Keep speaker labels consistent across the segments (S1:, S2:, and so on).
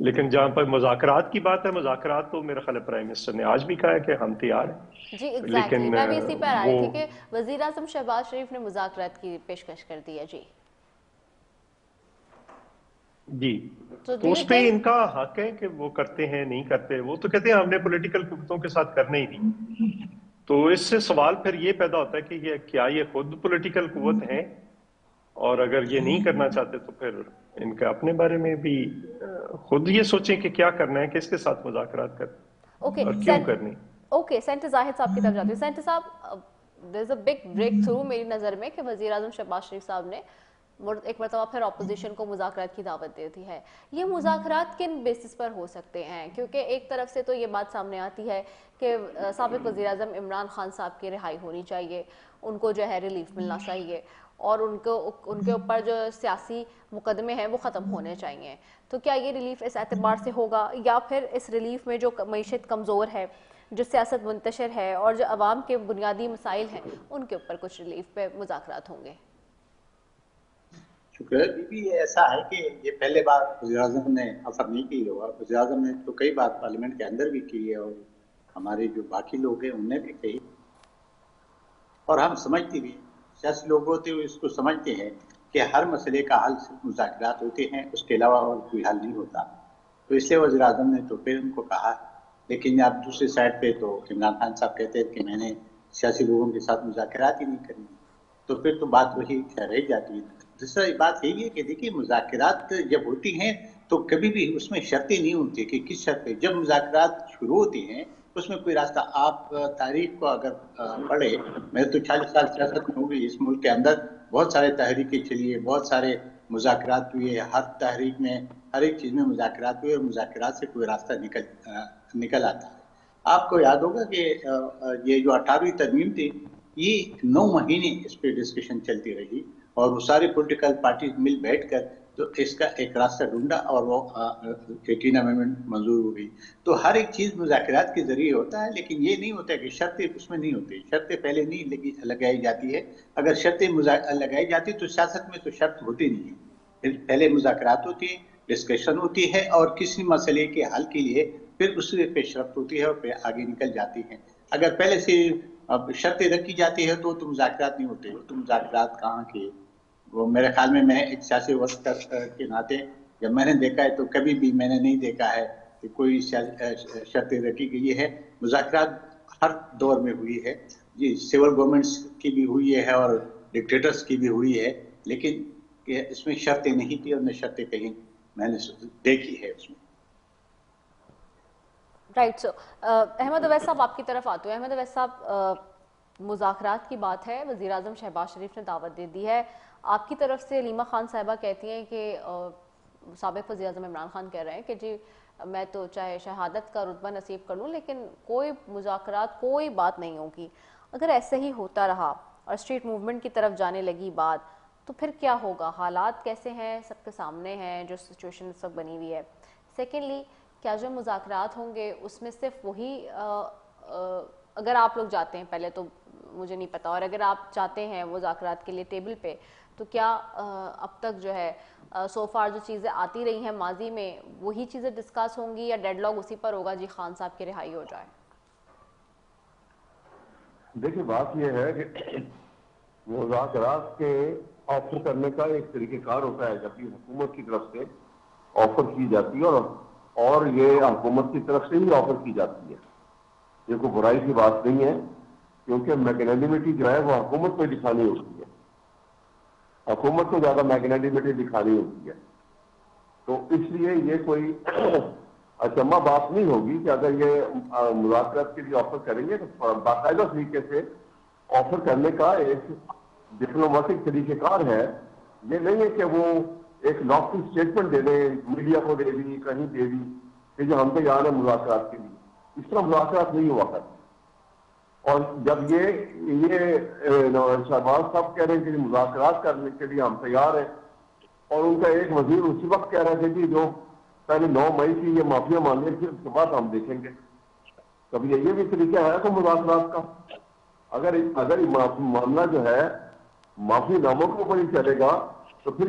S1: لیکن جہاں پر مذاکرات کی بات ہے، مذاکرات تو میرا خیال ہے پرائم منسٹر نے آج بھی کہا ہے کہ ہم تیار ہیں.
S2: جی ایگزیکٹلی،
S1: لیکن
S2: میں بھی اسی پر آ رہی
S1: وہ
S2: تھی کہ وزیر اعظم شہباز شریف نے مذاکرات کی پیشکش کر دی ہے.
S1: جی،
S2: تو
S1: تو اس پہ ان کا حق ہے کہ وہ کرتے ہیں نہیں کرتے. وہ تو کہتے ہیں ہم نے پولیٹیکل قوتوں کے ساتھ کرنا ہی نہیں. تو اس سے سوال پھر یہ پیدا ہوتا ہے کہ یہ خود پولیٹیکل قوت ہیں، اور اگر یہ نہیں کرنا چاہتے تو پھر ان کے اپنے بارے میں بھی خود یہ سوچیں کہ کیا کرنا ہے، کس کے ساتھ مذاکرات کرنے اور کیوں کرنی.
S2: اوکے، سینٹر زاہد صاحب کی طرف جاتی ہوں. سینٹر صاحب، دیر از اے بگ بریک تھرو میری نظر میں کہ وزیر اعظم شہباز شریف صاحب نے ایک مرتبہ پھر اپوزیشن کو مذاکرات کی دعوت دے دی ہے. یہ مذاکرات کن بیسس پر ہو سکتے ہیں؟ کیونکہ ایک طرف سے تو یہ بات سامنے آتی ہے کہ سابق وزیر اعظم عمران خان صاحب کی رہائی ہونی چاہیے، ان کو جو ہے ریلیف ملنا چاہیے، اور ان کے اوپر جو سیاسی مقدمے ہیں وہ ختم ہونے چاہیے. تو کیا یہ ریلیف اس اعتبار سے ہوگا، یا پھر اس ریلیف میں جو معیشت کمزور ہے، جو سیاست منتشر ہے، اور جو عوام کے بنیادی مسائل ہیں ان کے اوپر کچھ ریلیف پہ مذاکرات ہوں گے؟
S3: شکریہ. یہ ایسا ہے کہ یہ پہلے بار وزیر اعظم نے آفر نہیں کی ہوگا. وزیر اعظم نے تو کئی بار پارلیمنٹ کے اندر بھی کی ہے، اور ہمارے جو باقی لوگ ہیں انہوں نے بھی کہی، اور ہم سمجھتے بھی، سیاسی لوگ ہوتے ہوئے اس کو سمجھتے ہیں کہ ہر مسئلے کا حل صرف مذاکرات ہوتے ہیں، اس کے علاوہ اور کوئی حل نہیں ہوتا. تو اس لیے وزیر اعظم نے تو پھر ان کو کہا. لیکن اب دوسری سائڈ پہ تو عمران خان صاحب کہتے ہیں کہ میں نے سیاسی لوگوں کے ساتھ مذاکرات ہی نہیں کرنی، تو پھر تو بات وہی رہ جاتی ہے. دوسرا بات یہی ہے کہ دیکھیے، مذاکرات جب ہوتی ہیں تو کبھی بھی اس میں شرطیں نہیں ہوتی کہ کس شرط پہ. جب مذاکرات شروع ہوتی ہیں اس میں کوئی راستہ، آپ تاریخ کو اگر پڑھے، میں تو 40 سال سیاست میں ہو گئی اس ملک کے اندر، بہت سارے تحریکیں چلی ہے، بہت سارے مذاکرات ہوئے، ہر تحریک میں ہر ایک چیز میں مذاکرات ہوئے، اور مذاکرات سے کوئی راستہ نکل آتا ہے. آپ کو یاد ہوگا کہ یہ جو 18ویں ترمیم تھی، یہ 9 مہینے اس پہ ڈسکشن چلتی رہی، اور وہ سارے پولیٹیکل پارٹیز مل بیٹھ کر تو اس کا ایک راستہ ڈھونڈا، اور وہ 18 امendment منظور ہو گئی. تو ہر ایک چیز مذاکرات کے ذریعے ہوتا ہے، لیکن یہ نہیں ہوتا کہ شرطیں اس میں نہیں ہوتی. شرطیں پہلے نہیں لگائی جاتی ہے. اگر شرطیں لگائی جاتی تو سیاست میں تو شرط ہوتی نہیں ہے. پہلے مذاکرات ہوتی ہیں، ڈسکشن ہوتی ہے، اور کسی مسئلے کے حل کے لیے پھر اس پہ شرط ہوتی ہے اور پھر آگے نکل جاتی ہیں. اگر پہلے سے شرطیں رکھی جاتی ہے تو مذاکرات نہیں ہوتے. تو مذاکرات کہاں کے؟ وہ میرے خیال میں ایک سیاسی ورکر کے ناطے جب میں نے دیکھا ہے تو کبھی بھی میں نے نہیں دیکھا ہے کہ کوئی شرطیں رکھی گئی ہے. مذاکرات ہر دور میں ہوئی ہے جی، سول گورنمنٹس کی بھی ہوئی ہے اور ڈکٹیٹرز کی بھی ہوئی ہے، لیکن اس میں شرطیں نہیں تھی، اور نہ شرطیں کہیں میں نے دیکھی ہے اس میں.
S2: رائٹ. سو احمد اویس صاحب آپ کی طرف آتے ہیں. احمد اویس صاحب، مذاکرات کی بات ہے، وزیر اعظم شہباز شریف نے دعوت دے دی ہے. آپ کی طرف سے علیمہ خان صاحبہ کہتی ہیں کہ سابق وزیر اعظم عمران خان کہہ رہے ہیں کہ جی میں تو چاہے شہادت کا رتبہ نصیب کر لوں لیکن کوئی مذاکرات، کوئی بات نہیں ہوگی. اگر ایسے ہی ہوتا رہا اور اسٹریٹ موومنٹ کی طرف جانے لگی بات، تو پھر کیا ہوگا؟ حالات کیسے ہیں سب کے سامنے ہیں، جو سچویشن اس وقت بنی ہوئی ہے. سیکنڈلی، کیا جو مذاکرات ہوں گے اس میں صرف وہی اگر آپ لوگ جاتے ہیں، پہلے تو مجھے نہیں پتا، اور اگر آپ چاہتے ہیں مذاکرات کے لیے ٹیبل پہ، تو کیا اب تک جو ہے سو فار جو چیزیں آتی رہی ہیں ماضی میں وہی چیزیں ڈسکس ہوں گی، یا ڈیڈ لاک اسی پر ہوگا جی خان صاحب کی رہائی ہو جائے؟
S4: دیکھیے، بات یہ ہے کہ مذاکرات کے آفر کرنے کا ایک طریقہ کار ہوتا ہے جب یہ حکومت کی طرف سے آفر کی جاتی ہے، اور یہ حکومت کی طرف سے ہی آفر کی جاتی ہے. یہ کوئی برائی کی بات نہیں ہے، کیونکہ میگنینیمٹی جو ہے وہ حکومت کو دکھانی ہوتی ہے، حکومت کو زیادہ میگنینیمٹی دکھانی ہوتی ہے. تو اس لیے یہ کوئی اچمبہ بات نہیں ہوگی کہ اگر یہ مذاکرات کے لیے آفر کریں گے تو باقاعدہ طریقے سے آفر کرنے کا ایک ڈپلومیٹک طریقہ کار ہے. یہ نہیں ہے کہ وہ ایک لافٹی اسٹیٹمنٹ دے دیں، میڈیا کو دے دی، کہیں دے دی کہ جو ہم تو یہاں ہیں مذاکرات کے لیے. اس طرح مذاکرات نہیں ہوا کرتے. اور جب یہ شہباز صاحب کہہ رہے ہیں کہ مذاکرات کرنے کے لیے ہم تیار ہیں، اور ان کا ایک وزیر اسی وقت کہہ رہے تھے کہ جو پہلے 9 مئی کی یہ معافیا مانگے تھی اس کے بعد ہم دیکھیں گے. کبھی یہ بھی طریقہ ہے تو مذاکرات کا؟ اگر معاملہ جو ہے معافی ناموں کے اوپر ہی چلے گا تو پھر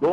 S4: 2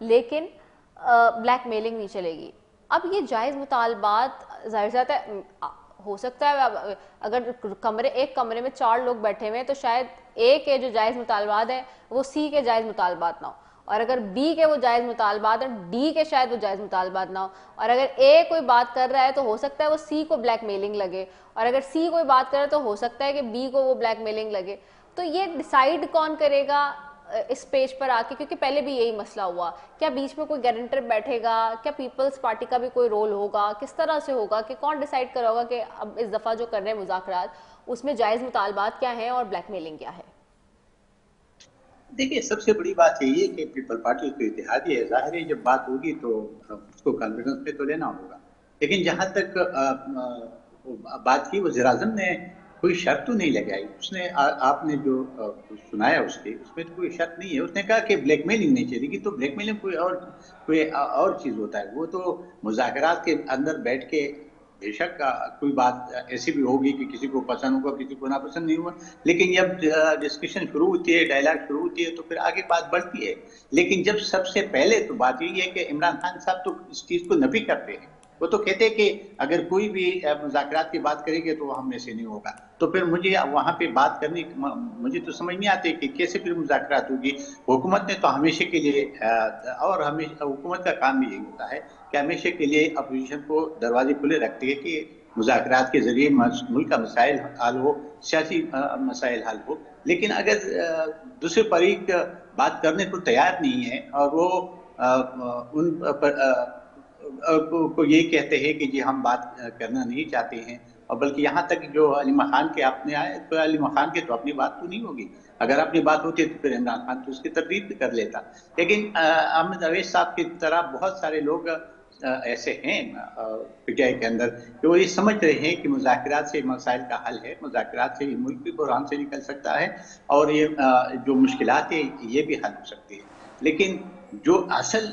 S2: لیکن بلیک میلنگ نہیں چلے گی. اب یہ جائز مطالبات ظاہر ذات ہے ہو سکتا ہے اگر ایک کمرے میں 4 لوگ بیٹھے ہوئے ہیں تو شاید اے کے جو جائز مطالبات ہیں وہ سی کے جائز مطالبات نہ ہو, اور اگر بی کے وہ جائز مطالبات ہیں ڈی کے شاید وہ جائز مطالبات نہ ہو, اور اگر اے کوئی بات کر رہا ہے تو ہو سکتا ہے وہ سی کو بلیک میلنگ لگے, اور اگر سی کوئی بات کر رہا ہے تو ہو سکتا ہے کہ بی کو وہ بلیک میلنگ لگے. تو یہ ڈیسائیڈ کون کرے گا اس پیج پر آ کے, کیونکہ پہلے بھی یہی مسئلہ ہوا, کیا بیچ میں کوئی گارنٹر بیٹھے گا, کیا پیپلز پارٹی کا بھی کوئی رول ہوگا, کس طرح سے ہوگا کہ کون ڈیسائیڈ کرے ہوگا کہ اب اس دفعہ جو کر رہے ہیں مذاکرات اس میں جائز مطالبات کیا ہیں اور بلیک میلنگ کیا ہے؟
S3: دیکھیے سب سے بڑی بات یہی ہے کہ پیپل پارٹی تو اتحادی ہے, ظاہر ہے جب بات ہوگی تو اس کو کانفیڈنس پہ تو لینا ہوگا, لیکن جہاں تک بات کی وزیر اعظم نے کوئی شرط تو نہیں لگائی, اس نے آپ نے جو سنایا اس میں تو کوئی شرط نہیں ہے. اس نے کہا کہ بلیک میلنگ نہیں چلے گی, تو بلیک میلنگ کوئی اور چیز ہوتا ہے, وہ تو مذاکرات کے اندر بیٹھ کے بے شک کوئی بات ایسی بھی ہوگی کہ کسی کو پسند ہوگا کسی کو ناپسند نہیں ہوگا, لیکن جب ڈسکشن شروع ہوتی ہے, ڈائلاگ شروع ہوتی ہے تو پھر آگے بات بڑھتی ہے. لیکن جب سب سے پہلے تو بات یہی ہے کہ عمران خان صاحب تو اس چیز کو نفی کرتے ہیں, وہ تو کہتے ہیں کہ اگر کوئی بھی مذاکرات کی بات کرے گے تو ہم میں سے نہیں ہوگا. تو پھر مجھے وہاں پہ بات کرنے مجھے تو سمجھ نہیں آتی کہ کیسے پھر مذاکرات ہوگی. حکومت نے تو ہمیشہ کے لیے اور ہمیشہ حکومت کا کام بھی یہی ہوتا ہے کہ ہمیشہ کے لیے اپوزیشن کو دروازے کھلے رکھتی ہے کہ مذاکرات کے ذریعے ملک کا مسائل حل ہو, سیاسی مسائل حل ہو. لیکن اگر دوسرے فریق بات کرنے کو تیار نہیں ہے اور وہ ان کو یہ کہتے ہیں کہ جی ہم بات کرنا نہیں چاہتے ہیں, اور بلکہ یہاں تک جو علیمہ خان کے اپنے آئے تو علیمہ خان کے تو اپنی بات تو نہیں ہوگی, اگر اپنی بات ہوتی تو پھر عمران خان تو اس کی تردید کر لیتا. لیکن احمد اویس صاحب کی طرح بہت سارے لوگ ایسے ہیں پی ٹی آئی کے اندر کہ وہ یہ سمجھ رہے ہیں کہ مذاکرات سے مسائل کا حل ہے, مذاکرات سے یہ ملک بھی بحران سے نکل سکتا ہے اور یہ جو مشکلات ہیں یہ بھی حل ہو سکتی ہیں. لیکن جو اصل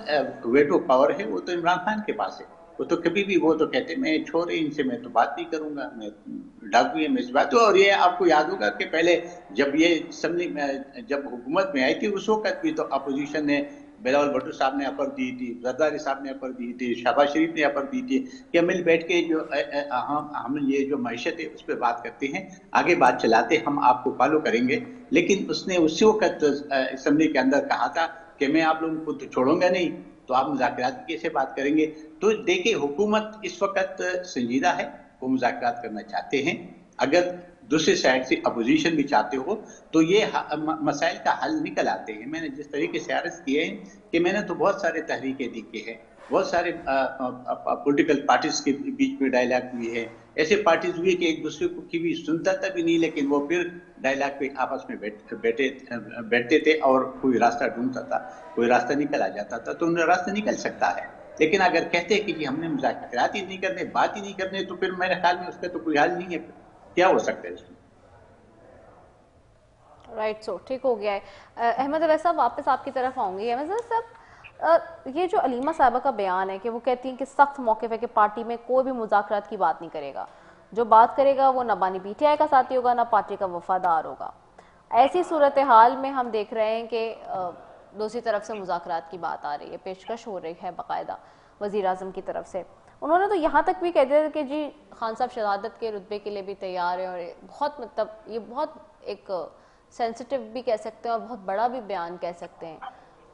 S3: ویٹو پاور ہے وہ تو عمران خان کے پاس ہے. وہ تو کبھی بھی وہ تو کہتے میں چھوڑے ان سے میں تو بات نہیں کروں گا, میں ڈاکو ہے میں اس بات. اور یہ آپ کو یاد ہوگا کہ پہلے جب یہ اسمبلی میں جب حکومت میں آئی تھی اس وقت بھی تو اپوزیشن نے بلاول بھٹو صاحب نے اپر دی تھی, زرداری صاحب نے اپر دی تھی, شہباز شریف نے اپر دی تھی کہ مل بیٹھ کے جو ہم یہ جو معیشت ہے اس پہ بات کرتے ہیں, آگے بات چلاتے, ہم آپ کو فالو کریں گے. لیکن اس نے اسی وقت اسمبلی کے اندر کہا تھا کہ میں آپ لوگوں کو تو چھوڑوں گا نہیں, تو آپ مذاکرات کی کیسے بات کریں گے. تو دیکھیں حکومت اس وقت سنجیدہ ہے, وہ مذاکرات کرنا چاہتے ہیں. اگر دوسرے سائڈ سے اپوزیشن بھی چاہتے ہو تو یہ مسائل کا حل نکل آتے ہیں. میں نے جس طریقے سے عرض کیے ہیں کہ میں نے تو بہت سارے تحریکیں دیکھے ہیں, بہت سارے پولیٹیکل پارٹیز کے بیچ میں ڈائلاگ ہوئی ہے, ایسے پارٹیز ہوئی کہ ایک دوسرے کو کی بھی سنتا تھا بھی نہیں, لیکن وہ پھر ڈائلاگ پہ آپس میں بیٹھتے تھے اور کوئی راستہ ڈھونڈتا تھا, کوئی راستہ نکل آ جاتا تھا. تو انہیں راستہ نکل سکتا ہے, لیکن اگر کہتے کہ جی ہم نے مذاکرات ہی نہیں کرنے, بات ہی نہیں کرنے, تو پھر میرے خیال میں اس کا تو کوئی حل نہیں ہے. کیا ہو سکتا ہے اس میں؟
S2: رائٹ, سو ٹھیک ہو گیا ہے. احمد اویس صاحب واپس آپ کی طرف آؤں گی. احمد صاحب یہ جو علیمہ صاحبہ کا بیان ہے کہ وہ کہتی ہیں کہ سخت موقف ہے کہ پارٹی میں کوئی بھی مذاکرات کی بات نہیں کرے گا, جو بات کرے گا وہ نہ بانی پی ٹی آئی کا ساتھی ہوگا نہ پارٹی کا وفادار ہوگا. ایسی صورتحال میں ہم دیکھ رہے ہیں کہ دوسری طرف سے مذاکرات کی بات آ رہی ہے, پیشکش ہو رہی ہے باقاعدہ وزیر اعظم کی طرف سے. انہوں نے تو یہاں تک بھی کہہ دیا کہ جی خان صاحب شہادت کے رتبے کے لیے بھی تیار ہیں, اور بہت مطلب یہ بہت ایک سینسٹیو بھی کہہ سکتے ہیں اور بہت بڑا بھی بیان کہہ سکتے ہیں.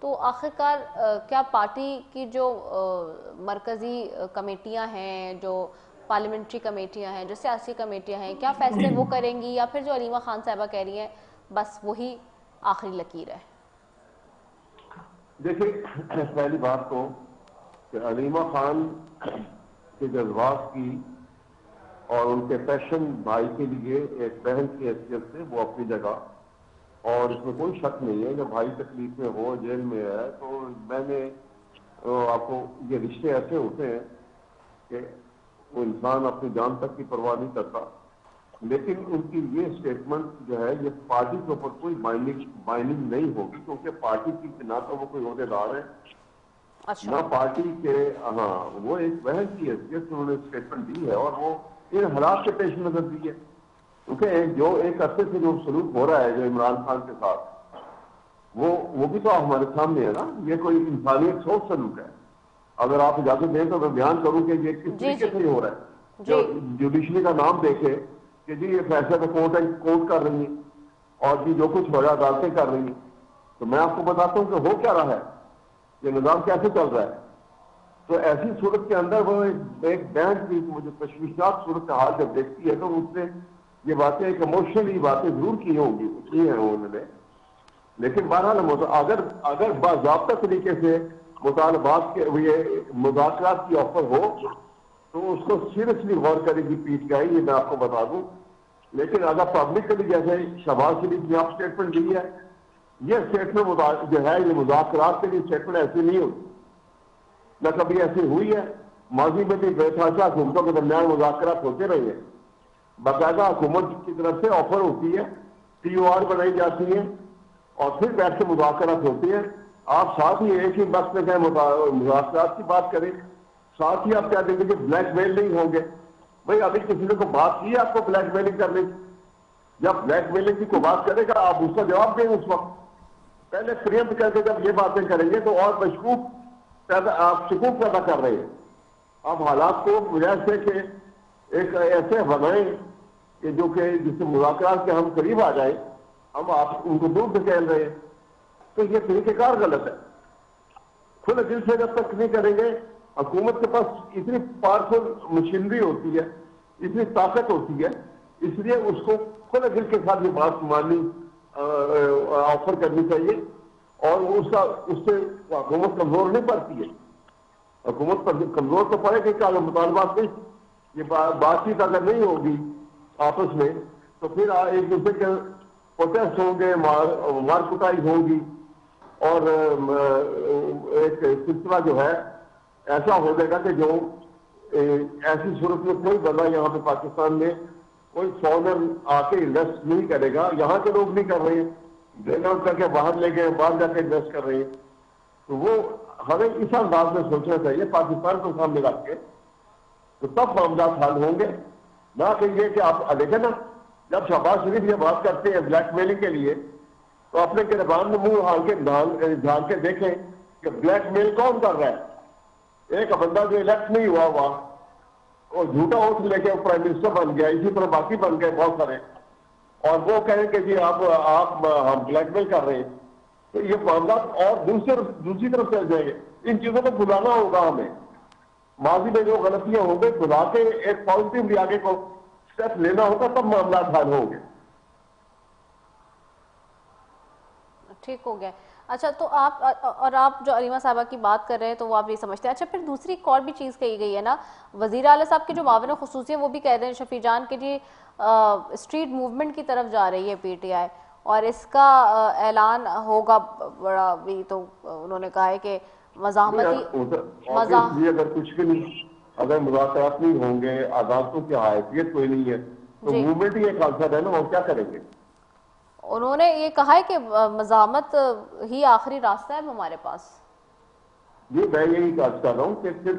S2: تو آخرکار کیا پارٹی کی جو مرکزی کمیٹیاں ہیں, جو پارلیمنٹری کمیٹیاں ہیں, جو سیاسی کمیٹیاں ہیں, کیا فیصلے وہ کریں گی, یا پھر جو علیمہ خان صاحبہ کہہ رہی ہیں بس وہی آخری لکیر ہے؟
S4: دیکھیں پہلی بات تو کہ علیمہ خان کے جذبات کی اور ان کے پیشن بھائی کے لیے ایک بہن کی حیثیت سے وہ اپنی جگہ, اور اس میں کوئی شک نہیں ہے کہ بھائی تکلیف میں ہو, جیل میں ہے, تو میں نے آپ کو یہ رشتے ایسے ہوتے ہیں کہ وہ انسان اپنی جان تک کی پرواہ نہیں کرتا. لیکن ان کی یہ اسٹیٹمنٹ جو ہے یہ پارٹی کے اوپر کوئی بائننگ نہیں ہوگی, کیونکہ پارٹی کی نہ تو وہ کوئی عہدیدار ہے نہ پارٹی کے, ہاں وہ ایک بہن کی حیثیت سے انہوں نے اسٹیٹمنٹ دی ہے, اور وہ ان حالات کے پیش نظر دی ہے. کیونکہ جو ایک عرصے سے جو سلوک ہو رہا ہے جو عمران خان کے ساتھ, وہ بھی تو ہمارے سامنے ہے نا. یہ کوئی انسانیت سوچ سلوک ہے. اگر آپ اجازت دیں تو میں بیان کروں کہ یہ کس طریقے سے ہو رہا ہے. جو جوڈیشری کا نام دیکھے کہ جی یہ فیصلہ تو کورٹ کر رہی ہیں اور جی جو کچھ ہو رہا ہے عدالتیں کر رہی ہیں. تو میں آپ کو بتاتا ہوں کہ ہو کیا رہا ہے, یہ نظام کیسے چل رہا ہے. تو ایسی صورت کے اندر وہ ایک بینک کی مجھے تشویشناک صورت حال جب دیکھتی ہے تو اس نے یہ باتیں ایک ایموشنلی باتیں ضرور کی ہوں گی, کی ہیں انہوں نے. لیکن بہرحال اگر باضابطہ طریقے سے مطالبات کے یہ مذاکرات کی آفر ہو تو اس کو سیریسلی غور کرے گی پی ٹی آئی, یہ میں آپ کو بتا دوں. لیکن اگر پبلکلی جیسے شہباز شریف نے آپ اسٹیٹمنٹ دی ہے, یہ اسٹیٹمنٹ جو ہے یہ مذاکرات کے لیے اسٹیٹمنٹ ایسی نہیں ہوتی, نہ کبھی ایسی ہوئی ہے. ماضی میں بھی بے تحاشا حکومتوں کے درمیان مذاکرات ہوتے رہے ہیں. باقاعدہ حکومت کی طرف سے آفر ہوتی ہے, ٹی او آر بنائی جاتی ہیں اور پھر بیٹھ کے مذاکرات ہوتی ہیں. آپ ساتھ ہی ایک ہی بس میں کہیں مذاکرات کی بات کریں, ساتھ ہی آپ کیا دیں گے کہ بلیک میل نہیں ہوں گے. بھائی ابھی کسی نے کو بات کی ہے آپ کو بلیک میلنگ کرنے کی, جب بلیک میلنگ کی کوئی بات کرے گا آپ اس کا جواب دیں اس وقت. پہلے پریمپٹ کر کے جب یہ باتیں کریں گے تو اور مشکوک آپ شکوک پیدا کر رہے ہیں. آپ حالات کو بجائے سے کہ ایک ایسے بنائیں کہ جو کہ جس سے مذاکرات کے ہم قریب آ جائیں, ہم آپ ان کو دور دھکیل رہے ہیں. تو یہ طریقہ کار غلط ہے. کھلے دل سے جب تک نہیں کریں گے, حکومت کے پاس اتنی پاورفل مشینری ہوتی ہے, اتنی طاقت ہوتی ہے, اس لیے اس کو کھلے دل کے ساتھ یہ بات ماننی آفر کرنی چاہیے. اور اس سے حکومت کمزور نہیں پڑتی ہے. حکومت کمزور تو پڑے گی کہ اگر مطالبات نہیں, یہ بات چیت اگر نہیں ہوگی آپس میں تو پھر ایک دوسرے کے پروٹیسٹ ہوں گے, مار کٹائی ہوگی اور ایک سلسلہ جو ہے ایسا ہو جائے گا کہ جو ایسی صورت میں کوئی بندہ یہاں پہ پاکستان میں کوئی فارنر آ کے انویسٹ نہیں کرے گا. یہاں کے لوگ نہیں کر رہے ہیں, ڈرین آؤٹ کر کے باہر لے گئے, باہر جا کے انویسٹ کر رہے ہیں. تو وہ ہمیں اس انداز میں سوچنا چاہیے پاکستان کو سامنے رکھ کے, تو تب معاملات حل ہوں گے. نہ کہ یہ کہ آپ دیکھیں نا, جب شہباز شریف یہ بات کرتے ہیں بلیک میلنگ کے لیے تو اپنے گربان میں منہ ہال کے جھانک کے دیکھیں کہ بلیک میل کون کر رہا ہے. ایک بندہ جو الیکٹ نہیں ہوا اور جھوٹا ووٹ لے کے پرائم منسٹر بن گیا, اسی طرح باقی بن گئے بہت سارے, اور وہ کہیں کہ جی آپ ہم بلیک میل کر رہے ہیں, تو یہ معاملات اور دوسری طرف چل جائیں گے. ان چیزوں کو بلانا ہوگا ہمیں. ماضی میں جو غلطیاں ہوں گے بلا کے ایک پازیٹیولی آگے کو اسٹیپ لینا ہوگا, تب معاملات حل ہوں گے.
S2: ٹھیک ہو گیا. اچھا تو آپ جو علیمہ صاحبہ کی بات کر رہے ہیں تو وہ آپ یہ سمجھتے ہیں. اچھا پھر دوسری ایک اور بھی چیز کہی گئی ہے نا, وزیر اعلیٰ صاحب کے جو معاون خصوصی ہیں وہ بھی کہہ رہے ہیں شفیع جان کہ جی اسٹریٹ موومنٹ کی طرف جا رہی ہے پی ٹی آئی اور اس کا اعلان ہوگا بڑا بھی. تو انہوں نے کہا ہے کہ
S4: اگر کچھ بھی نہیں, اگر مذاکرات نہیں ہوں گے, عدالتوں کی حیثیت کوئی نہیں ہے تو موومنٹ ہی ایک حادثہ ہے نا, وہ کیا کریں گے.
S2: انہوں نے یہ کہا ہے کہ مزاحمت ہی آخری راستہ ہے ہمارے پاس.
S4: جی میں یہی کہہ رہا ہوں کہ پھر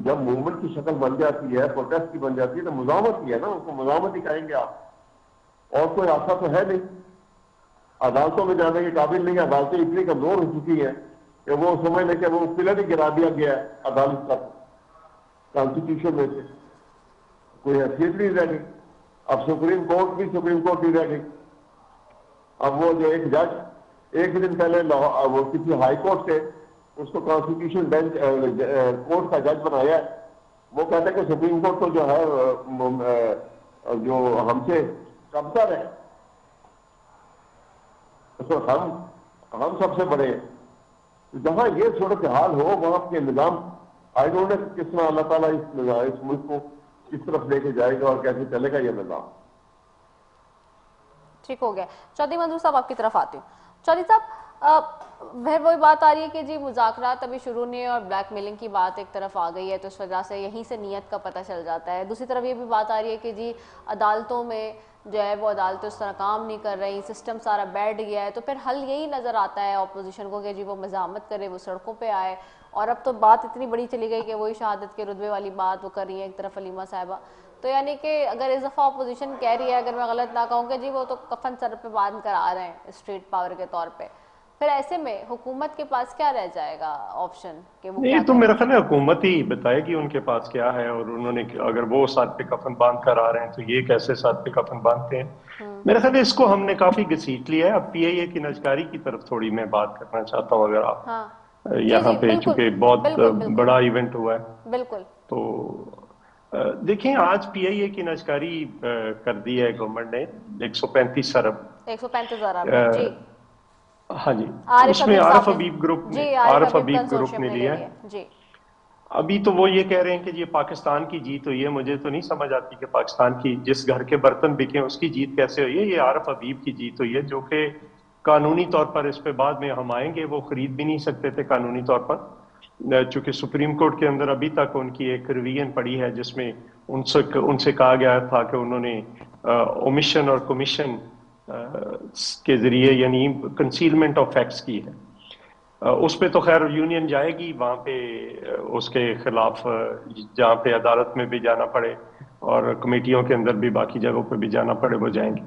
S4: جب موومنٹ کی شکل بن جاتی ہے, پروٹیسٹ کی بن جاتی ہے, تو مزاحمت ہی ہے نا, اس کو مزاحمت ہی کہیں گے آپ. اور کوئی راستہ تو ہے نہیں. عدالتوں میں جانے کے قابل نہیں ہے. عدالتیں اتنی کمزور ہو چکی ہیں کہ وہ سمجھ لیں کہ وہ پلر ہی گرا دیا گیا ہے عدالت کا کانسٹیٹیوشن میں سے. کوئی حیثیت نہیں رہ گئی. اب سپریم کورٹ نہیں رہ گئی. اب وہ جو ایک جج ایک دن پہلے وہ کسی ہائی کورٹ سے اس کو کانسٹیٹیوشن بینچ کورٹ کا جج بنایا ہے, وہ کہتا ہے کہ سپریم کورٹ تو جو ہے جو ہم سے کمتر ہے, تو ہم سب سے بڑے ہیں. جہاں یہ صورتحال ہو وہاں کے نظام آئی ڈونٹ نو کس طرح اللہ تعالیٰ اس ملک کو کس طرف لے کے جائے گا اور کیسے چلے گا یہ نظام.
S2: ٹھیک ہو گیا. چودھری منظور صاحب آپ کی طرف آتی ہوں. چودھری صاحب پھر وہی بات آ رہی ہے کہ جی مذاکرات ابھی شروع نہیں ہے اور بلیک میلنگ کی بات ایک طرف آ گئی ہے, تو اس وجہ سے یہیں سے نیت کا پتہ چل جاتا ہے. دوسری طرف یہ بھی بات آ رہی ہے کہ جی عدالتوں میں جو ہے وہ عدالتیں اس طرح کام نہیں کر رہی, سسٹم سارا بیٹھ گیا ہے. تو پھر حل یہی نظر آتا ہے اپوزیشن کو کہ جی وہ مزاحمت کرے, وہ سڑکوں پہ آئے. اور اب تو بات اتنی بڑی چلی گئی کہ وہی شہادت کے رتبے والی بات وہ کر رہی ہے ایک طرف علیمہ صاحبہ. تو یعنی کہ اگر اس دفعہ اپوزیشن کہہ رہی ہے, اگر میں غلط نہ کہوں کہ جی وہ تو کفن سر پہ باندھ کر آ رہے ہیں اسٹریٹ پاور کے طور پہ, پھر ایسے میں حکومت کے پاس کیا رہ جائے گا آپشن کہ وہ
S1: نہیں
S2: کیا
S1: تو
S2: کریں؟
S1: میرا خیال ہے حکومت ہی بتائے گی ان کے پاس کیا ہے، اور انہوں نے اگر وہ ساتھ پہ کفن باندھ کر آ رہے ہیں تو یہ کیسے ساتھ پہ کفن باندھتے ہیں. میرا خیال ہے اس کو ہم نے کافی گھسیٹ لیا ہے. اب پی آئی اے کی نجکاری کی طرف تھوڑی میں بات کرنا چاہتا ہوں، اگر آپ
S2: ہاں
S1: یہاں پہ
S2: بالکل
S1: چونکہ بہت
S2: بالکل
S1: بڑا ایونٹ ہوا ہے
S2: بالکل.
S1: تو دیکھیں آج پی آئی اے کی نجکاری کر دی ہے گورنمنٹ نے 135 ارب.
S2: 135 ارب جی.
S1: ہاں جی،
S2: عارف
S1: اس میں
S2: حبیب
S1: عارف
S2: صاحب
S1: حبیب گروپ نے،
S2: جی عارف
S1: عارف حبیب گروپ
S2: کنسورشیم
S1: نے
S2: نے لے
S1: لیا
S2: لیا
S1: ہے.
S2: جی.
S1: ابھی تو وہ یہ کہہ رہے ہیں کہ یہ پاکستان کی جیت ہوئی ہے. مجھے تو نہیں سمجھ آتی کہ پاکستان کی جس گھر کے برتن بکے اس کی جیت کیسے ہوئی ہے. یہ عارف حبیب کی جیت ہوئی ہے، جو کہ قانونی طور پر اس پہ بعد میں ہم آئیں گے، وہ خرید بھی نہیں سکتے تھے قانونی طور پر، چونکہ سپریم کورٹ کے اندر ابھی تک ان کی ایک ریویژن پڑی ہے جس میں ان سے کہا گیا تھا کہ انہوں نے اومیشن اور کمیشن کے ذریعے یعنی کنسیلمنٹ آف فیکٹس کی ہے. اس پہ تو خیر یونین جائے گی وہاں پہ، اس کے خلاف جہاں پہ عدالت میں بھی جانا پڑے اور کمیٹیوں کے اندر بھی باقی جگہوں پہ بھی جانا پڑے وہ جائیں گے.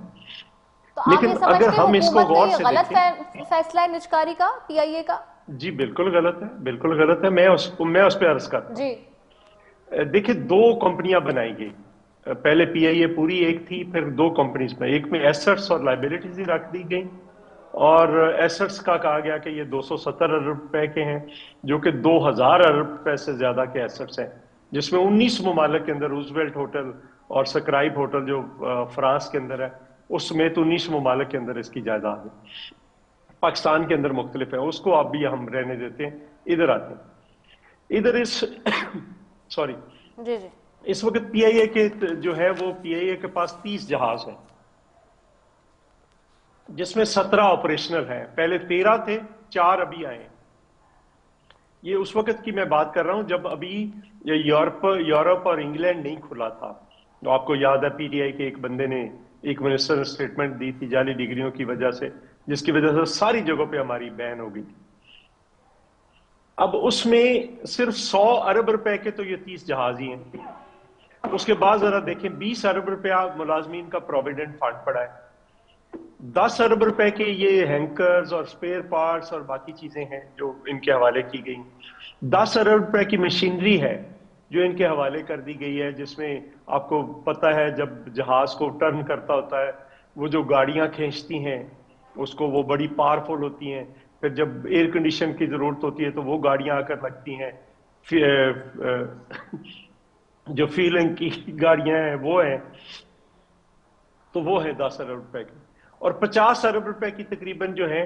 S2: تو آپ یہ
S1: لیکن اگر
S2: سمجھتے ہیں
S1: ہم اس کو
S2: حکومت نے
S1: غور
S2: یہ
S1: سے
S2: غلط
S1: دیکھیں،
S2: فیصلہ ہے نجکاری کا پی آئی اے کا؟
S1: جی بالکل غلط ہے، بالکل غلط ہے. میں اس پہ عرض کرتا
S2: جی.
S1: ہوں. دیکھیں 2 کمپنیاں بنائی گئی. پہلے پی آئی اے پوری ایک تھی، پھر 2 کمپنیز میں، ایک میں ایسٹس اور لائبلٹیز ہی رکھ دی گئی، اور ایسٹس کا کہا گیا کہ یہ 270 ارب روپے کے ہیں، جو کہ 2000 ارب روپے سے زیادہ کے ایسٹس ہیں، جس میں 19 ممالک کے اندر روزویلٹ ہوٹل اور سکرائب ہوٹل جو فرانس کے اندر ہے اس میں تو 19 ممالک کے اندر اس کی جائیداد ہے. پاکستان کے اندر مختلف ہے، اس کو آپ بھی ہم رہنے دیتے ہیں. ادھر آتے ہیں، ادھر سوری
S2: جی جی.
S1: اس وقت پی آئی اے کے جو ہے وہ پی آئی اے کے پاس 30 جہاز ہیں، جس میں 17 آپریشنل ہیں. پہلے 13 تھے، 4 ابھی آئے ہیں. یہ اس وقت کی میں بات کر رہا ہوں جب ابھی یورپ اور انگلینڈ نہیں کھلا تھا. تو آپ کو یاد ہے پی ٹی آئی کے ایک بندے نے، ایک منسٹر نے سٹیٹمنٹ دی تھی جعلی ڈگریوں کی وجہ سے، جس کی وجہ سے ساری جگہوں پہ ہماری بین ہو گئی تھی. اب اس میں صرف 100 ارب روپے کے تو یہ 30 جہاز ہی ہیں. اس کے بعد ذرا دیکھیں 20 ارب روپیہ ملازمین کا پروویڈنٹ فنڈ پڑا ہے، 10 ارب روپے کے یہ ہینکرز اور سپیئر پارٹس اور باقی چیزیں ہیں جو ان کے حوالے کی گئی، 10 ارب روپے کی مشینری ہے جو ان کے حوالے کر دی گئی ہے، جس میں آپ کو پتہ ہے جب جہاز کو ٹرن کرتا ہوتا ہے وہ جو گاڑیاں کھینچتی ہیں اس کو، وہ بڑی پاورفل ہوتی ہیں. پھر جب ایئر کنڈیشن کی ضرورت ہوتی ہے تو وہ گاڑیاں آ کر لگتی ہیں. جو فیلنگ کی گاڑیاں ہیں وہ ہیں، تو وہ ہیں 10 ارب روپے کی. اور 50 ارب روپے کی تقریباً جو ہیں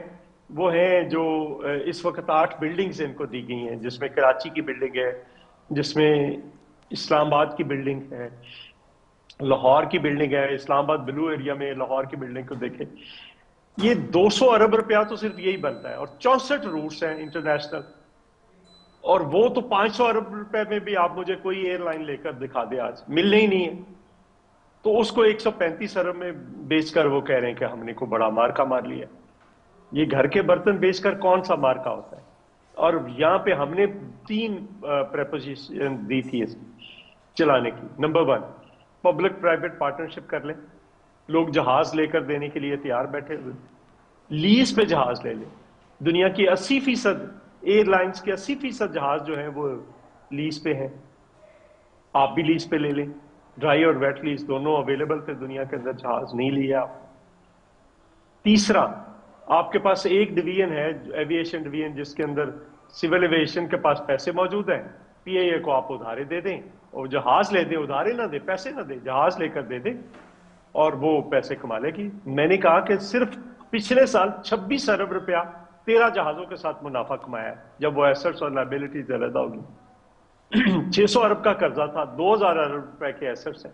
S1: وہ ہیں جو اس وقت 8 بلڈنگز ان کو دی گئی ہیں، جس میں کراچی کی بلڈنگ ہے، جس میں اسلام آباد کی بلڈنگ ہے، لاہور کی بلڈنگ ہے. اسلام آباد بلو ایریا میں لاہور کی بلڈنگ کو دیکھیں، یہ 200 ارب روپیہ تو صرف یہی بنتا ہے. اور 64 روٹس ہیں انٹرنیشنل، اور وہ تو 500 ارب روپے میں بھی آپ مجھے کوئی ایئر لائن لے کر دکھا دے آج، ملنے ہی نہیں ہے. تو اس کو 135 ارب میں بیچ کر وہ کہہ رہے ہیں کہ ہم نے کو بڑا مارکا مار لیا. یہ گھر کے برتن بیچ کر کون سا مارکا ہوتا ہے؟ اور یہاں پہ ہم نے 3 پریپوزیشن دی تھی اس چلانے کی. نمبر 1، پبلک پرائیویٹ پارٹنرشپ کر لیں. لوگ جہاز لے کر دینے کے لیے تیار بیٹھے ہوئے، لیز پہ جہاز لے لیں. دنیا کی 80% ایئر لائنز کے 80% جہاز جو ہیں وہ لیز پہ ہیں. آپ بھی لیز پہ لے لیں، ڈرائی اور ویٹ لیز دونوں اویلیبل تھے دنیا کے اندر، جہاز نہیں لیا آپ. تیسرا، آپ کے پاس ایک ڈویژن ہے ایویشن ڈویژن، جس کے اندر سول ایویشن کے پاس پیسے موجود ہیں. پی آئی اے کو آپ ادھارے دے دیں اور جہاز لے دیں، ادھارے نہ دیں، پیسے نہ دیں، جہاز لے کر دے دیں اور وہ پیسے کما لے گی. میں نے کہا کہ صرف پچھلے سال 26 ارب روپیہ 13 جہازوں کے ساتھ منافع کمایا ہے جب وہ ایسٹس اور لائبلٹیز علیحدہ ہوگی. 600 ارب کا قرضہ تھا، 2000 ارب روپے کے ایسٹس ہیں.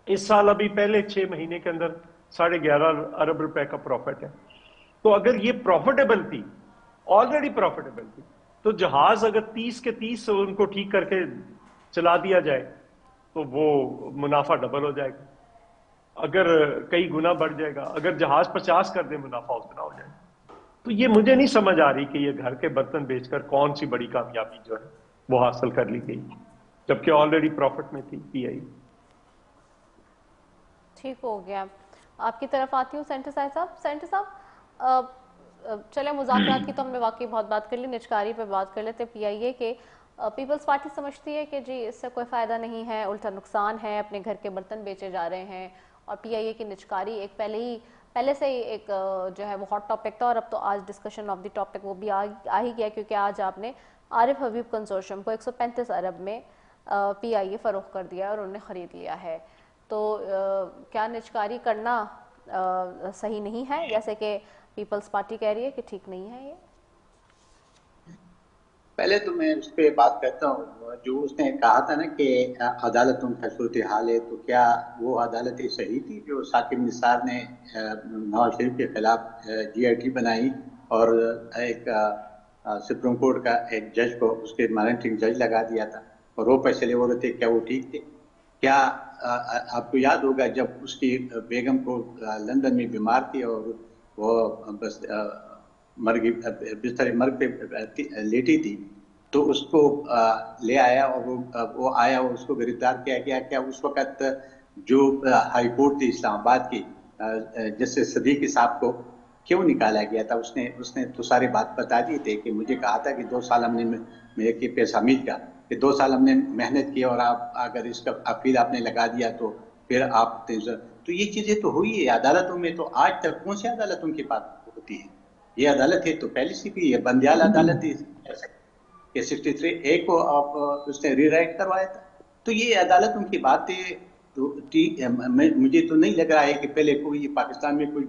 S1: اس سال ابھی پہلے 6 مہینے کے اندر 11.5 ارب روپے کا پروفٹ ہے. تو اگر یہ پروفیٹیبل تھی، آلریڈی پروفیٹیبل تھی، تو جہاز اگر 30 کے 30 ان کو ٹھیک کر کے چلا دیا جائے تو وہ منافع ڈبل ہو جائے گا، اگر کئی گنا بڑھ جائے گا. اگر جہاز 50 کر دے منافع اتنا ہو جائے گا. تو یہ مجھے نہیں سمجھ آ رہی کہ یہ گھر کے برتن بیچ کر کون سی بڑی کامیابی جو ہے وہ حاصل کر لی گئی، جبکہ آلریڈی پروفٹ میں تھی پی آئی.
S2: ٹھیک ہو گیا. آپ کی طرف آتی ہوں سینٹر صاحب. سینٹر صاحب، چلے مذاکرات کی تو ہم نے واقعی بہت بات کر لی, نچکاری پہ بات کر لیتے. پی آئی اے کے پیپلز پارٹی سمجھتی ہے کہ جی اس سے کوئی فائدہ نہیں ہے, الٹا نقصان ہے, اپنے گھر کے برتن بیچے جا رہے ہیں, اور پی آئی اے کی نچکاری ایک پہلے سے ہی ایک جو ہے وہ ہاٹ ٹاپک تھا, اور اب تو آج ڈسکشن آف دی ٹاپک وہ بھی آ ہی گیا, کیونکہ آج آپ نے عارف حبیب کنسورشیم کو 135 ارب میں پی آئی اے فروخت کر دیا اور انہوں نے خرید لیا ہے. تو کیا نچکاری کرنا صحیح نہیں ہے, جیسے کہ پیپلز پارٹی کہہ رہی ہے کہ ٹھیک نہیں ہے یہ؟
S3: پہلے تو میں اس پہ بات کرتا ہوں, جو اس نے کہا تھا نا کہ عدالتوں کا صورتحال ہے, تو کیا وہ عدالتیں صحیح تھی جو ثاقب نثار نے نواز شریف کے خلاف جی آئی ٹی بنائی اور ایک سپریم کورٹ کا ایک جج کو اس کے مانیٹرنگ جج لگا دیا تھا, اور وہ پیسے لے وہ رہے تھے, کیا وہ ٹھیک تھے؟ کیا آپ کو یاد ہوگا جب اس کی بیگم کو لندن میں بیمار تھی اور وہ بس بستر مرگ پہ لیٹی تھی, تو اس کو لے آیا اور وہ آیا اور اس کو گرفتار کیا گیا. کیا اس وقت جو ہائی کورٹ تھی اسلام آباد کی, جسٹس صدیقی صاحب کو کیوں نکالا گیا تھا؟ اس نے تو ساری بات بتا دی تھی کہ مجھے کہا تھا کہ 2 سال ہم نے میرے پیسہ حمید کا کہ 2 سال ہم نے محنت کی, اور آپ اگر اس کا اپیل آپ نے لگا دیا تو پھر آپ تو یہ چیزیں تو ہوئی ہے عدالتوں میں. تو آج تک کون سی عدالتوں کی بات ہوتی ہے؟ یہ عدالت ہے تو پہلے سے بھی یہ بندیال عدالت ہے کہ 63A کو آپ اس نے ری رائٹ کروایا تھا. تو یہ عدالتوں کی باتیں مجھے تو نہیں لگ رہا ہے کہ پہلے کوئی پاکستان میں کوئی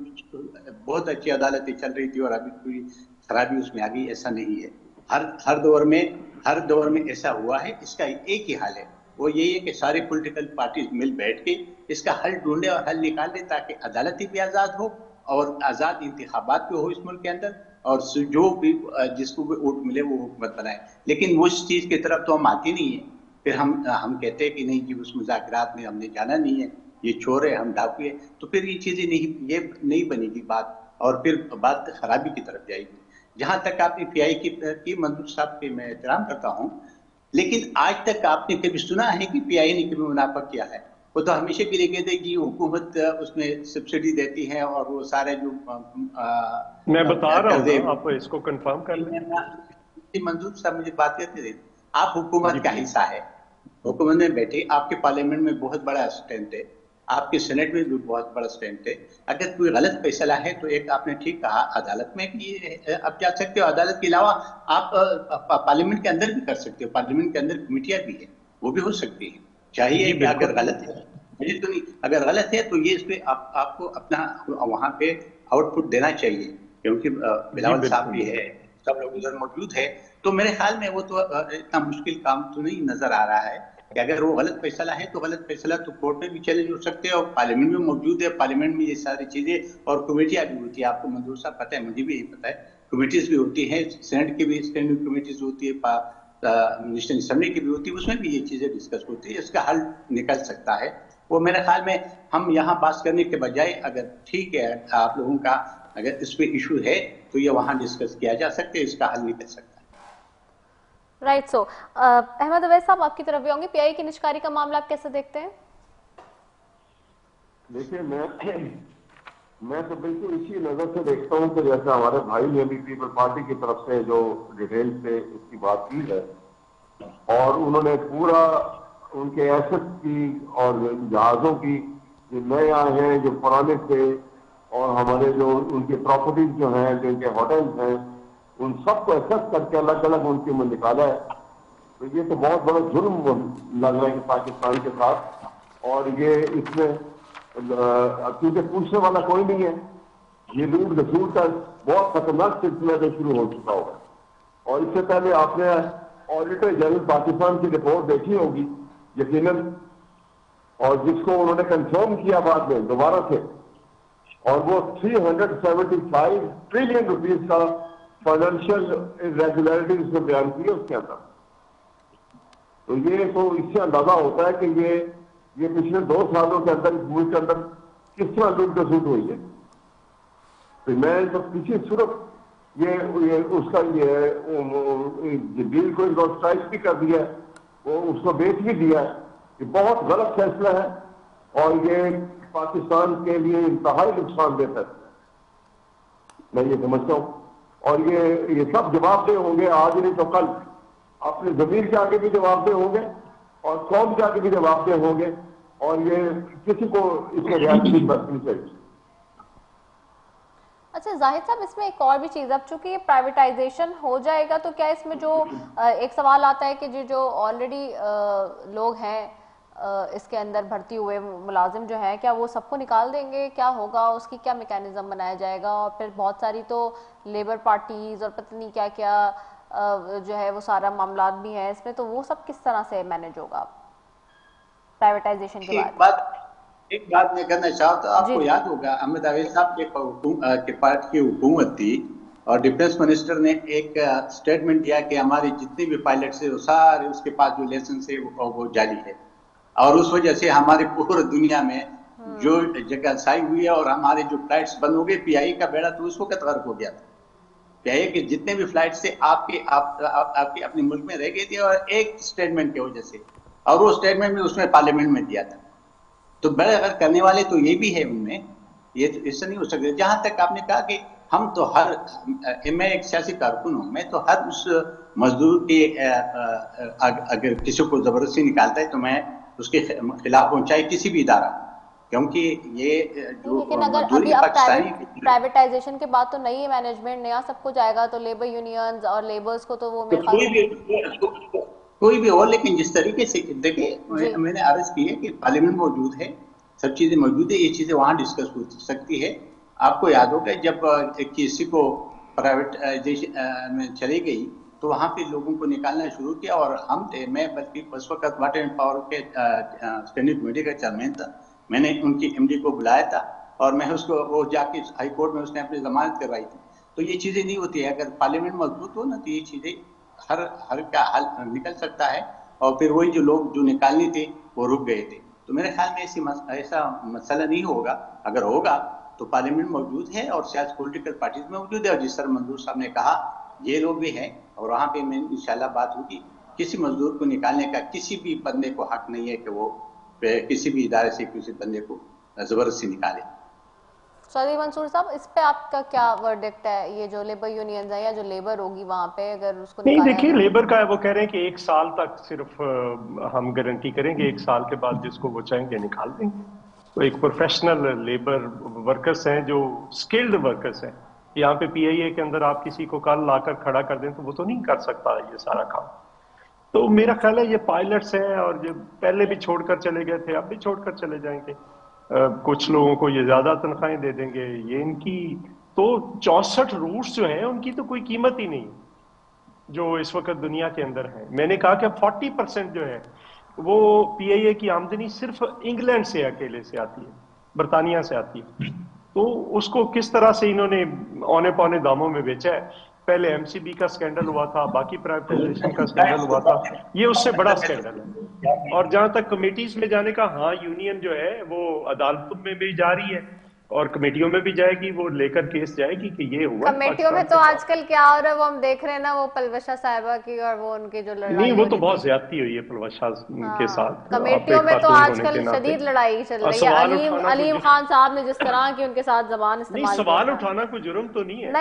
S3: بہت اچھی عدالتیں چل رہی تھی اور ابھی کوئی خرابی اس میں آ گئی, ایسا نہیں ہے. ہر دور میں ایسا ہوا ہے. اس کا ایک ہی حال ہے, وہ یہی ہے کہ ساری پولیٹیکل پارٹیز مل بیٹھ کے اس کا حل ڈھونڈے اور حل نکال دے, تاکہ عدالتیں بھی آزاد ہو اور آزاد انتخابات بھی ہو اس ملک کے اندر, اور جو بھی جس کو بھی ووٹ ملے وہ حکومت بنائے. لیکن اس چیز کی طرف تو ہم آتے نہیں ہیں. پھر ہم کہتے ہیں کہ نہیں جی اس مذاکرات میں ہم نے جانا نہیں ہے, یہ چور ہے, ہم ڈاکو ہے. تو پھر یہ چیزیں نہیں بنے گی بات, اور پھر بات خرابی کی طرف جائے گی. جہاں تک آپ نے پی آئی کی منظور صاحب کے میں احترام کرتا ہوں, لیکن آج تک آپ نے کبھی سنا ہے کہ پی آئی نے کبھی منافع کیا ہے؟ وہ تو ہمیشہ کے لیے کہتے ہیں کہ حکومت اس میں سبسڈی دیتی ہے, اور وہ سارے جو
S1: میں بتا رہا ہوں, آپ اس کو کنفرم کر لیں.
S3: منظور صاحب مجھے بات کرتے تھے, آپ حکومت کا حصہ ہے, حکومت میں بیٹھے, آپ کے پارلیمنٹ میں بہت بڑا اسٹینڈ ہے, آپ کے سینٹ میں بھی بہت بڑا اسٹینڈ ہے. اگر کوئی غلط فیصلہ ہے تو ایک آپ نے ٹھیک کہا عدالت میں آپ جا سکتے ہو, عدالت کے علاوہ آپ پارلیمنٹ کے اندر بھی کر سکتے ہو. پارلیمنٹ کے اندر کمیٹیاں بھی ہیں, وہ بھی ہو سکتی ہیں. چاہیے کہ اگر غلط ہے, مجھے تو نہیں, اگر غلط ہے تو یہ اس پہ آپ کو اپنا وہاں پہ آؤٹ پٹ دینا چاہیے, کیونکہ بلاول صاحب بھی ہے, سب لوگ ادھر موجود ہے. تو میرے خیال میں وہ تو اتنا مشکل کام تو نہیں نظر آ رہا ہے کہ اگر وہ غلط فیصلہ ہے تو غلط فیصلہ تو کورٹ میں بھی چیلنج ہو سکتے ہیں, اور پارلیمنٹ میں موجود ہے, پارلیمنٹ میں یہ ساری چیزیں اور کمیٹیاں بھی ہوتی ہیں. آپ کو منظور صاحب پتہ ہے, مجھے بھی یہی پتہ ہے, کمیٹیز بھی ہوتی ہیں, سینٹ کی بھی اسٹینڈنگ کمیٹیز ہوتی ہے, نیشنل اسمبلی کی بھی ہوتی ہے, اس میں بھی یہ چیزیں ڈسکس ہوتی ہے. اس کا حل نکل سکتا ہے. وہ میرے خیال میں ہم یہاں بات کرنے کے بجائے اگر ٹھیک ہے آپ لوگوں کا اگر اس پہ ایشو ہے تو یہ وہاں ڈسکس کیا جا سکتے, اس کا حل نکل سکتا ہے.
S2: رائٹ. سو احمد اویس صاحب آپ کی طرف بھی ہوں گے, پی آئی کی نچکاری کا معاملہ آپ کیسے دیکھتے ہیں؟
S4: دیکھیے میں تو بالکل اسی نظر سے دیکھتا ہوں کہ جیسے ہمارے بھائی نے بھی پیپل پارٹی کی طرف سے جو ڈیٹیل سے اس کی بات کی ہے, اور انہوں نے پورا ان کے ایسٹ کی اور جہازوں کی جو نئے آئے ہیں, جو پرانے تھے, اور ہمارے جو ان کی پراپرٹیز جو ہیں, جو ان کے ہوٹلز ہیں, ان سب کو ایسس کر کے الگ الگ ان کے میں نکالا ہے. تو یہ تو بہت بڑا ظلم لگ رہا ہے کہ پاکستان کے ساتھ, اور یہ اس میں کیونکہ پوچھنے والا کوئی نہیں ہے, یہ لوٹ گھسوٹ کا بہت خطرناک سلسلہ جو شروع ہو چکا ہوگا. اور اس سے پہلے آپ نے آڈیٹر جنرل پاکستان کی رپورٹ دیکھی ہوگی یقیناً, اور جس کو انہوں نے کنفرم کیا بعد میں دوبارہ سے, اور وہ 375 ٹریلین روپیز کا فائنینشیل ریگولیرٹیز میں بیان کی ہے اس کے اندر. تو یہ تو اس سے اندازہ ہوتا ہے کہ یہ پچھلے 2 سالوں کے اندر اس ملک کے اندر کس طرح لوٹ گھسوٹ ہوئی ہے. تو میں تو کسی صرف یہ اس کا یہ ڈیل کو اسٹرائک بھی کر دیا ہے, وہ اس کو بیچ بھی دیا ہے. یہ بہت غلط فیصلہ ہے, اور یہ پاکستان کے لیے انتہائی نقصان دہ فیصلہ ہے. میں یہ سمجھتا ہوں اور یہ سب جواب دہ ہوں گے آج نہیں تو کل، اپنے ضمیر کے آگے بھی جواب دہ ہوں گے اور قوم کے آگے بھی جواب دہ ہوں گے، اور یہ کسی کو اس میں رعایت نہیں برتنی چاہیے۔
S2: اچھا زاہد صاحب، اس میں ایک اور بھی چیز، اب چونکہ یہ پرائیویٹائزیشن ہو جائے گا تو کیا اس میں جو ایک سوال آتا ہے کہ جو آلریڈی لوگ ہیں اس کے اندر بھرتی ہوئے ملازم جو ہیں، کیا وہ سب کو نکال دیں گے؟ کیا ہوگا اس کی، کیا میکینزم بنایا جائے گا؟ اور پھر بہت ساری تو لیبر پارٹیز اور پتہ نہیں کیا کیا جو ہے وہ سارا معاملات بھی ہیں اس میں، تو وہ سب کس طرح سے مینج ہوگا پرائیویٹائزیشن کے بعد؟
S3: ایک بات میں کہنا چاہتا ہوں، آپ کو یاد ہوگا احمد عویل صاحب کے پارٹی کی حکومت تھی اور ڈیفینس منسٹر نے ایک سٹیٹمنٹ دیا کہ ہماری جتنے بھی پائلٹس ہیں وہ سارے اس کے پاس جو لائسنس ہے وہ جعلی ہے، اور اس وجہ سے ہماری پورے دنیا میں جو جگہ سائی ہوئی ہے اور ہمارے جو فلائٹس بند ہو گئے۔ پی آئی کا بیڑا تو اس وقت غرق ہو گیا تھا، پی آئی کے جتنے بھی فلائٹس تھے آپ کے اپنے ملک میں رہ گئے تھے اور ایک سٹیٹمنٹ کی وجہ سے، اور وہ سٹیٹمنٹ میں اس میں پارلیمنٹ میں دیا تھا۔ تو بڑے اگر کرنے والے تو یہ بھی ہے ان میں، یہ اس سے نہیں ہو سکتے۔ جہاں تک آپ نے کہا کہ ہم تو میں ایک سیاسی کارکن ہوں، میں تو ہر اس مزدور کے اگر کسی کو زبردستی نکالتا ہے تو میں اس کے خلاف ہوں، چاہے کسی بھی ادارہ، کیونکہ یہ جو
S2: لیکن اگر ابھی پرائیویٹائزیشن کے بعد تو نئی مینجمنٹ نیا سب کچھ آئے گا تو لیبر یونینز اور لیبرز کو تو وہ میرے خیال
S3: کوئی بھی ہو، لیکن جس طریقے سے دیکھیں میں نے عرض کی ہے کہ پارلیمنٹ موجود ہے، سب چیزیں موجود ہے، یہ چیزیں وہاں ڈسکس ہو سکتی ہے۔ آپ کو یاد ہوگا جب کسی کو پرائیویٹائزیشن میں چلی گئی تو وہاں پہ لوگوں کو نکالنا شروع کیا، اور میں بلکہ اس وقت واٹر اینڈ پاور کے اسٹینڈنگ کمیٹی کا چیئرمین تھا، میں نے ان کی ایم ڈی کو بلایا تھا اور میں اس کو وہ جا کے ہائی کورٹ میں اس نے اپنی ضمانت کروائی تھی۔ تو یہ چیزیں نہیں ہوتی ہے، اگر پارلیمنٹ مضبوط ہو نا تو یہ چیزیں ہر کا حل نکل سکتا ہے، اور پھر وہی جو لوگ جو نکالنے تھے وہ رک گئے تھے۔ تو میرے خیال میں ایسا مسئلہ نہیں ہوگا، اگر ہوگا تو پارلیمنٹ موجود ہے اور سیاسی پولیٹیکل پارٹیز میں موجود ہے، اور جس طرح منظور صاحب نے کہا یہ لوگ بھی ہیں، اور وہاں پہ میں انشاءاللہ بات ہوگی۔ کسی مزدور کو نکالنے کا کسی بھی بندے کو حق نہیں ہے کہ وہ کسی بھی ادارے سے کسی بندے کو زبردستی نکالے۔
S2: چودھری منصور صاحب، اس پہ آپ کا کیا ورڈکٹ ہے؟ یہ جو لیبر یونینز ہیں یا جو لیبر ہوگی وہاں پہ اگر اس کو
S1: نہیں،
S2: نکالا
S1: دیکھیے لیبر کا وہ کہہ رہے ہیں کہ 1 سال تک صرف ہم گارنٹی کریں گے، 1 سال کے بعد جس کو وہ چاہیں گے نکال دیں گے۔ تو ایک پروفیشنل لیبر ورکرز ہیں جو سکلڈ ورکرز ہیں، یہاں پہ پی آئی اے کے اندر آپ کسی کو کل لا کر کھڑا کر دیں تو وہ تو نہیں کر سکتا یہ سارا کام۔ تو میرا خیال ہے یہ پائلٹس ہیں اور جو پہلے بھی چھوڑ کر چلے گئے تھے اب بھی چھوڑ کر چلے جائیں گے، کچھ لوگوں کو یہ زیادہ تنخواہیں دے دیں گے، یہ ان کی تو 64 روٹس جو ہیں ان کی تو کوئی قیمت ہی نہیں جو اس وقت دنیا کے اندر ہیں۔ میں نے کہا کہ 40% جو ہے وہ پی آئی اے کی آمدنی صرف انگلینڈ سے اکیلے سے آتی ہے، برطانیہ سے آتی ہے، تو اس کو کس طرح سے انہوں نے اونے پونے داموں میں بیچا ہے۔ پہلے ایم سی بی کا سکینڈل ہوا تھا، باقی پرائیویٹائزیشن کا سکینڈل ہوا تھا، یہ اس سے بڑا سکینڈل ہے۔ اور جہاں تک کمیٹیز میں جانے کا، ہاں یونین جو ہے وہ عدالتوں میں بھی جا رہی ہے اور کمیٹیوں میں بھی جائے گی، وہ لے کر کیس جائے گی کہ یہ ہوا۔
S2: کمیٹیوں میں تو آج کل کیا ہو رہا ہے وہ ہم دیکھ رہے ہیں نا، وہ پلوشا صاحبہ کی اور وہ ان کے جو لڑائی،
S1: نہیں وہ تو بہت زیادتی ہوئی ہے پلوشا کے ساتھ۔
S2: کمیٹیوں میں تو آج کل شدید لڑائی چل رہی ہے۔ علیم خان صاحب نے جس طرح کی ان کے ساتھ زبان استعمال کی،
S1: سوال اٹھانا کوئی جرم تو نہیں ہے۔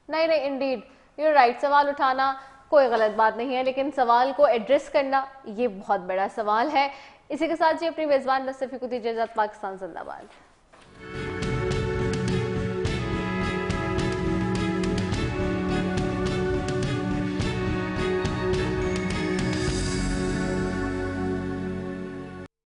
S2: نہیں انڈیڈ یو رائٹ، سوال اٹھانا کوئی غلط بات نہیں ہے، لیکن سوال کو ایڈریس کرنا یہ بہت بڑا سوال ہے۔ اسی کے ساتھ جی اپنی میزبان نصر فیق کو دیجیے اجازت۔ پاکستان زندہ باد۔